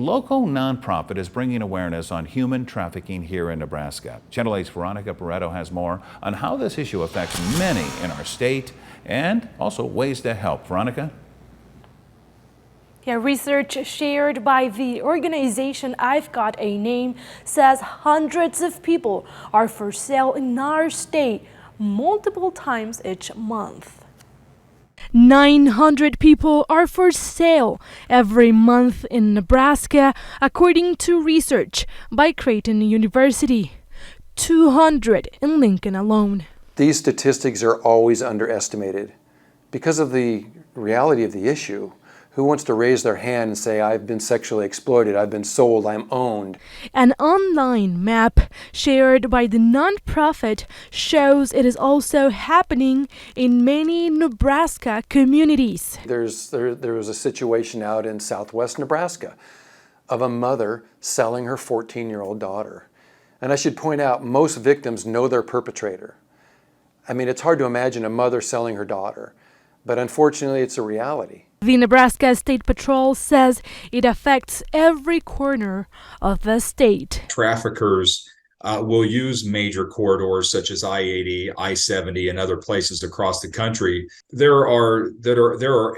local nonprofit is bringing awareness on human trafficking here in Nebraska. Channel 8's Veronica Barreto has more on how this issue affects many in our state and also ways to help. Veronica? Yeah, research shared by the organization I've-got-a-name says hundreds of people are for sale in our state multiple times each month. 900 people are for sale every month in Nebraska, according to research by Creighton University. 200 in Lincoln alone. These statistics are always underestimated. Because of the reality of the issue, who wants to raise their hand and say, I've been sexually exploited, I've been sold, I'm owned? An online map shared by the nonprofit shows it is also happening in many Nebraska communities. There was a situation out in southwest Nebraska of a mother selling her 14-year-old daughter. And I should point out, most victims know their perpetrator. I mean, it's hard to imagine a mother selling her daughter, but unfortunately it's a reality. The Nebraska State Patrol says it affects every corner of the state. Traffickers will use major corridors such as I-80, I-70, and other places across the country. There are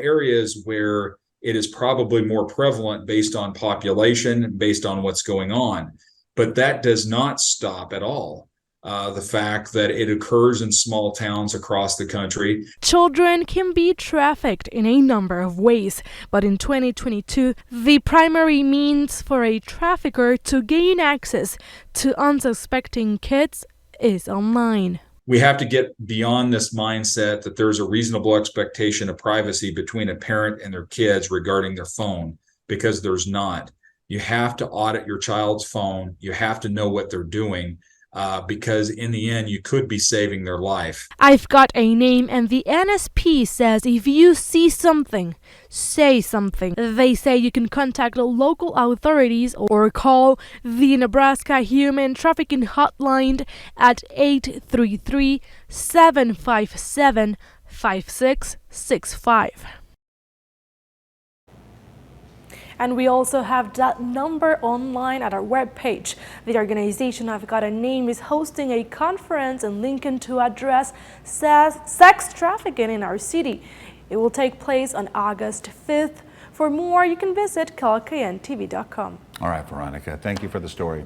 areas where it is probably more prevalent based on population, based on what's going on. But that does not stop at all the fact that it occurs in small towns across the country. Children can be trafficked in a number of ways, but in 2022, the primary means for a trafficker to gain access to unsuspecting kids is online. We have to get beyond this mindset that there's a reasonable expectation of privacy between a parent and their kids regarding their phone, because there's not. You have to audit your child's phone. You have to know what they're doing. Because in the end, you could be saving their life. I've-got-a-name and the NSP says if you see something, say something. They say you can contact local authorities or call the Nebraska Human-Trafficking hotline at 833-757-5665. And we also have that number online at our webpage. The organization I've-got-a-name is hosting a conference in Lincoln to address sex trafficking in our city. It will take place on August 5th. For more, you can visit KLKNTV.com. All right, Veronica, thank you for the story.